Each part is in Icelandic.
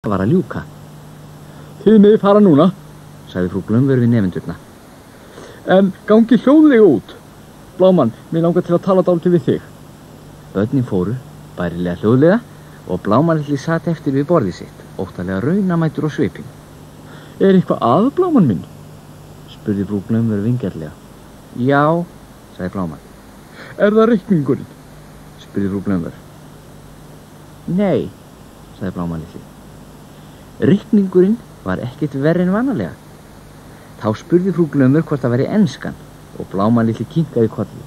var að ljúka. Þið megið fara núna, sagði frú Glömvör við nefendurna. En gangi hljóðlega út. Blámann, mér langar til að tala dálítið við þig. Börnin fóru, bærilega hljóðlega, og Blámann litli sat eftir við borðið sitt, óttalega raunamætur og svipinn. Er eitthvað að, Blámann minn? Spurði frú Glömvör vingjarlega. Já, sagði Blámann. Er það reikningurinn? Spurði frú Glömvör. Nei, sagði Blámann litli. Reikningurinn var ekkert verri en vanalega. Þá spurði frú Glömvör hvort það væri enskan og Blámann litli kinkaði kolli.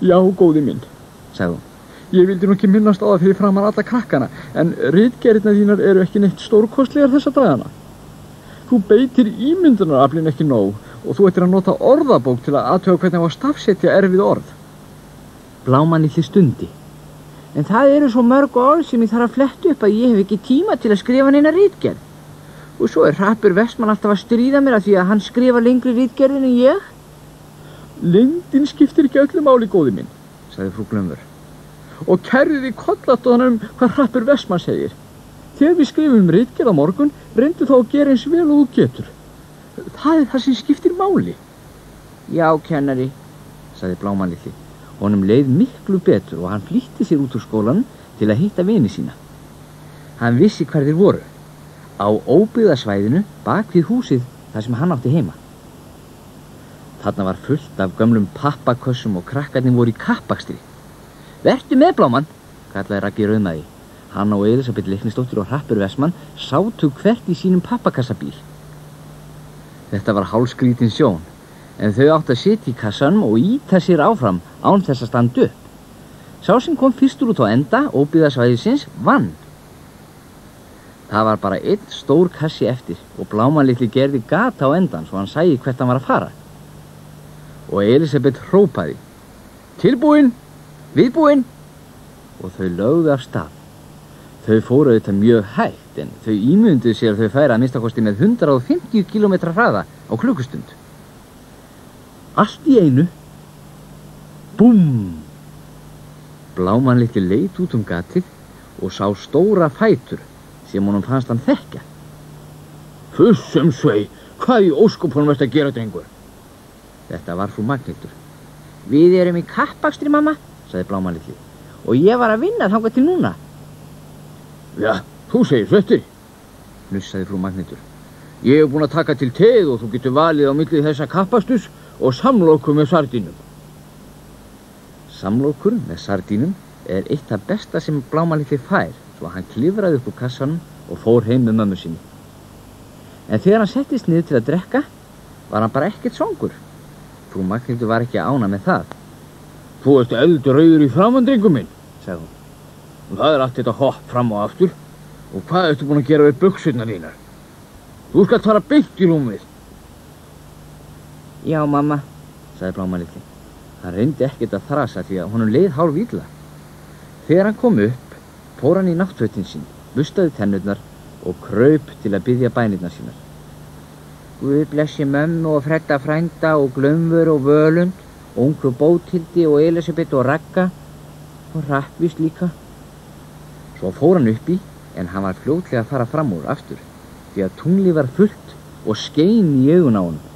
Já, góði minn, sagði hún. Ég vildi nú ekki minnast á það fyrir framan alla krakkana, en ritgerðirnar þínar eru ekki neitt stórkostlegar þessa dagana. Þú beitir ímyndunaraflinn ekki nóg og þú ættir að nota orðabók til að athuga hvernig á að stafsetja erfið orð. Blámann litli stundi. En það eru svo mörg orð sem ég þarf að fletta upp að ég hef ekki tíma til að skrifa neina ritgerð. Og svo er Hrappur Vestmann alltaf að stríða mér af því að hann skrifa lengri ritgerðin en ég. Lengdin skiptir ekki öllu máli, góði minn, sagði frú Glömvör. Og kærðið í kollattóðanum hvað Hrappur Vestmann segir. Þegar við skrifum ritgerð á morgun, reyndu þá að gera eins vel og þú getur. Það er það sem skiptir máli. Já, kennari, sagði Blámann litli. Honum leið miklu betur og hann flýtti sér út úr skólanum til að hitta vini sína. Hann vissi hvar þeir voru, á óbyggðasvæðinu bak við húsið þar sem hann átti heima. Þarna var fullt af gömlum pappakössum og krakkarnir voru í kappakstri. Vertu með, Blámann, kallaði Raggi rauðmaði. Hann og Elisabeth Leiknisdóttir og Hrappur Vestmann sátu hvert í sínum pappakassabíl. Þetta var hálfskrítin sjón. En þau áttu að sitja í kassanum og ýta sér áfram án þess að standa upp. Sá sem kom fyrstur út á enda óbyggðasvæðisins vann. Það var bara einn stór kassi eftir og Blámann litli gerði gata á endan svo hann sæi hvert hann var að fara. Og Elisabeth hrópaði. Tilbúin, viðbúin, og þau lögðu af stað. Þau fóru auðvitað mjög hægt en þau ímynduðu sér að þau færa að minnstakosti með 150 km hraða á klukkustund. Allt í einu, búmm! Blámann litli leit út gatið og sá stóra fætur sem honum fannst hann þekkja. Fussum svei, hvað í óskopunum varst að gera, drengur? Þetta var frú Magnhildur. Við erum í kappakstri, mamma, sagði Blámann litli, og ég var að vinna þangað til núna. Já, þú segir svetti, hnussaði frú Magnhildur. Ég hef búin að taka til teið og þú getur valið á milli þessa kappaksturs og samlokur með sardínum. Samlokur með sardínum er eitt af besta sem Blámann litli fær, svo hann klifraði upp úr kassanum og fór heim með mömmu sinni. En þegar hann settist niður til að drekka, var hann bara ekkert svangur. Frú Magnhildur var ekki að ána með það. Þú ert eldrauður í framan, drengur minn, sagði hún. Og það er allt þetta hopp fram og aftur. Og hvað ertu búin að gera við buxurnar þínar? Þú skalt fara beint í rúmið. Já, mamma, sagði Blámann litli. Hann reyndi ekkert að þrasa því að honum leið hálf illa. Þegar hann kom upp, fór hann í náttfötin sín, bustaði tennurnar og kraup til að biðja bænirnar sínar. Guð blessi mömmu og Fredda frænda og Glömvör og Völund, Ungfrú Bóthildi og Elisabeth og Ragga og Rappvís líka. Svo fór hann upp í, en hann var fljótlega að fara fram úr aftur, því að tunglið var fullt og skein í augun á honum.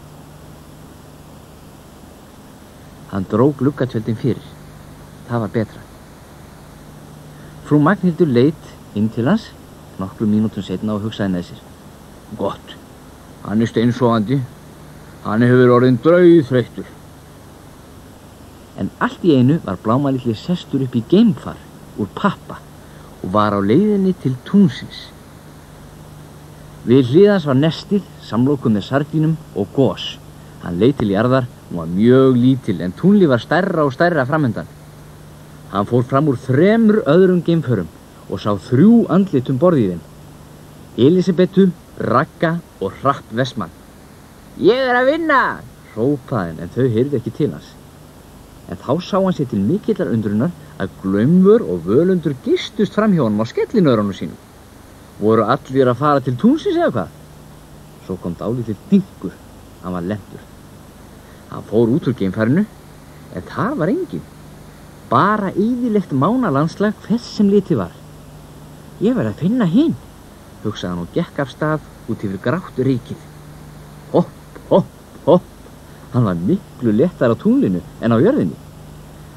Hann dró gluggatjöldin fyrir. Það var betra. Frú Magnhildur leit inn til hans nokkrum mínútum seinna og hugsaði með sér. Gott, hann er steinsofandi. Hann hefur orðinn dauðþreyttur. En allt í einu var Blámann litli sestur upp í geimfar úr pappa og var á leiðinni til túnsins. Við hlið hans var nestið, samlokuð með sardínum og gos. Hann leit til jarðar, hún var mjög lítil en túnlið var stærra og stærra framundan. Hann fór fram úr 3 öðrum geimförum og sá 3 andlit borð í þeim. Elisabetu, Ragga og Hrapp Vestmann. Ég er að vinna, hrópaði hann en þau heyrðu ekki til hans. En þá sá hann sér til mikillar undrunar að Glömvör og Völundur gistust fram hjá honum á skellinöðrunum sínum. Voru allir að fara til túnsins eða hvað? Svo kom dálítill dynkur, hann var lentur. Hann fór út úr geimfarinu, en þar var enginn. Bara eyðilegt mánalandslag hvers sem litið var. Ég verð að finna hinn, hugsaði hann og gekk af stað út yfir grátt ríkið. Hopp, hopp, hopp. Hann var miklu léttar á tunglinu en á jörðinni.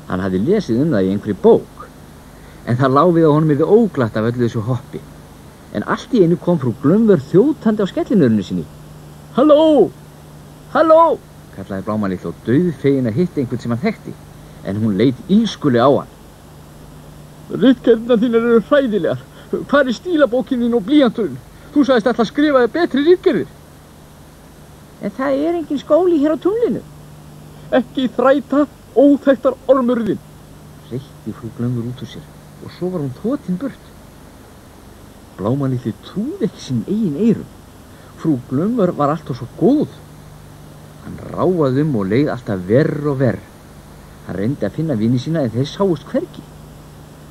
Hann hafði lesið það í einhverju bók, en það lá við á honum yfir óglatt af öllu þessu hoppi. En allt í einu kom frú Glömvör þjótandi á skellinörinu sinni. Halló! Halló! Kallaði Bláman litla og dauðfegin að hitta einhvern sem hann þekkti, en hún leit ílskuli á hann. Ritgerðirnar þínar eru hræðilegar. Hvar stílabókin þín og blýanturinn? Þú sagðist alltaf að skrifa þér betri ritgerðir. En það engin skóli hér á tunglinu. Ekki þræta óþekktar ormurðin, hreytti frú Glömvör út úr sér og svo var hún þotin burt. Bláman litli trúði ekki sín eigin eyrum. Frú Glömvör var alltaf svo góð. Hann ráfaði og leið alltaf verr og verr. Hann reyndi að finna vini sína en þeir sáust hvergi.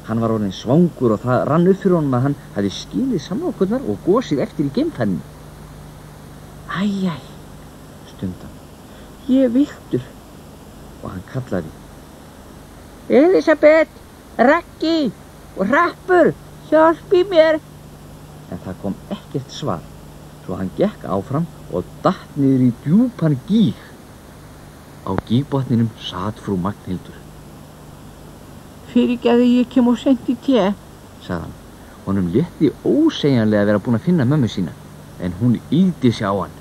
Hann var orðinn svangur og það rann upp fyrir honum að hann hafði skilið samlokurnar og gosið eftir í geimfarinu. Æ, stundi hann. Ég er villtur. Og hann kallaði. Elisabeth, Raggi og Hrappur, hjálpi mér. En það kom ekkert svar, svo hann gekk áfram og datt niður í djúpan gíg. Á gígbotninum sat frú Magnhildur. Fyrirgefðu, ég kem of seint í te, sagði hann. Honum létti ósegjanlega að vera búin að finna mömmu sína, en hún ýldi sig á hann.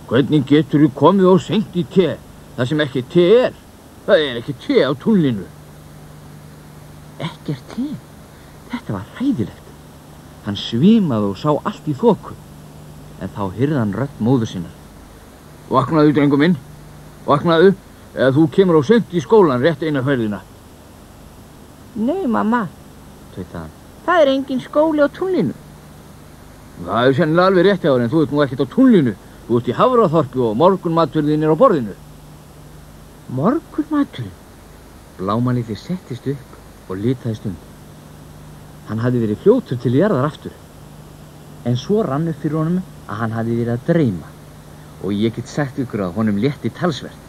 Hvernig geturðu komið of seint í te? Það sem ekki te er. Það er ekki te á tunglinu. Ekkert te? Þetta var hræðilegt. Hann svimaði og sá allt í þoku. En þá heyrði hann rödd móður sinnar. Vaknaðu, drengur minn. Vaknaðu, eða þú kemur á seint í skólan rétt eina ferðina. Nei, mamma, tautaði hann. Það engin skóli á tunglinu. Það er sennilega alveg rétt hjá þér, en þú ert nú ekkert á tunglinu. Þú ert í Hafraþorpi og morgunmaturðin er á borðinu. Morgunmaturinn? Bláman litli settist upp og litaðist um. Hann hafði verið fljótur til jarðar aftur. En svo rann upp fyrir honum að hann hafði verið að dreyma. Og ég get sagt ykkur að honum létti talsvert.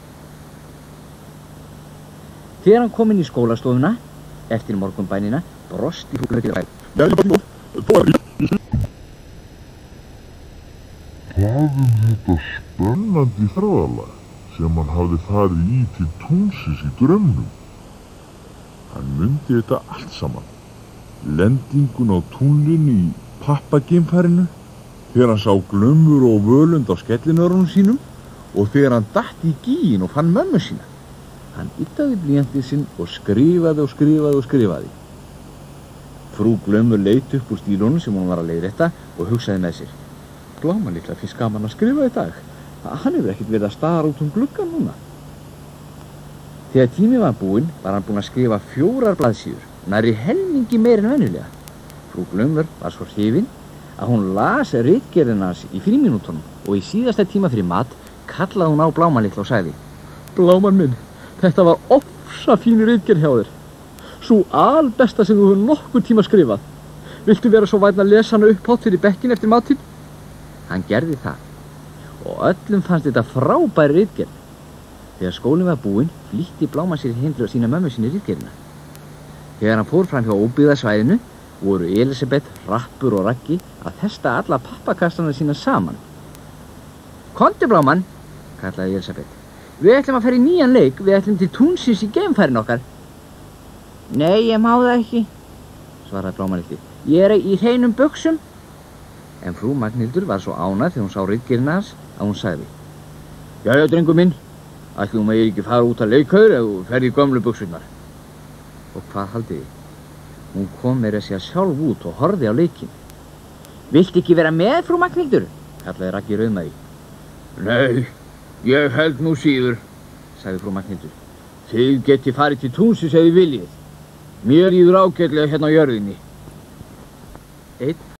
Þegar hann kom inn í skólastofuna, eftir morgunbænina, brosti frú Glömvör. Þetta spennandi ferðalag sem hann hafði farið í til tunglsins í draumnum. Hann mundi þetta allt saman. Lendingun á tunglinu í pappageimfarinu, þegar hann sá Glömvör og Völund á skellinörunum sínum og þegar hann datt í gíginn og fann mömmu sína. Hann yddaði blýantið sinn og skrifaði og skrifaði og skrifaði. Frú Glömvör leit upp úr stílunum sem hún var að leiðrétta og hugsaði með sér. Bláman litla finnst gaman að skrifa í dag. Hann hefur ekkert verið að stara út gluggann núna. Þegar tími var búinn var hann búinn að skrifa 4 blaðsíður, nærri helmingi meir en venjulega. Frú Glömvör var svo hrifin að hún las ritgerðina hans í frímínútunum og í síðasta tíma fyrir mat kallaði hún á Bláman litla og sagði: Bláman minn, þetta var ofsa fín ritgerð hjá þér. Sú albesta sem þú hefur nokkur tíma skrifað. Viltu vera svo vænn að lesa hana upphátt fyrir bekkinn eftir matinn? Hann gerði það og öllum fannst þetta frábær ritgerð. Þegar skólinn var búinn flýtti Bláman sér heim til að sýna mömmu sinni ritgerðina. Þegar hann fór fram hjá óbyggðasvæðinu voru Elisabeth, Hrappur og Raggi að festa alla pappakassana sína saman. Komdu Bláman, kallaði Elisabeth. Við ætlum að fara í nýjan leik, við ætlum til tunglsins í geimfærin okkar. Nei, ég má það ekki, svaraði Bláman litli. Ég er í hreinum buxum. En frú Magnhildur var svo ánægð þegar hún sá ritgerðina hans að hún sagði: Jæja, drengur minn, ætli þú megir ekki fara út að leikaður ef þú ferð í gömlu buxurnar. Og hvað haldið þið? Hún kom meira að segja sjálf út og horfði á leikinn. Viltu ekki vera með, frú Magnhildur? kallaði Raggi rauðmagi. Nei, ég held nú síður, sagði frú Magnhildur. Þið getið farið til tunglsins ef þið viljið. Mér líður ágætlega hérna á jörðinni. Einn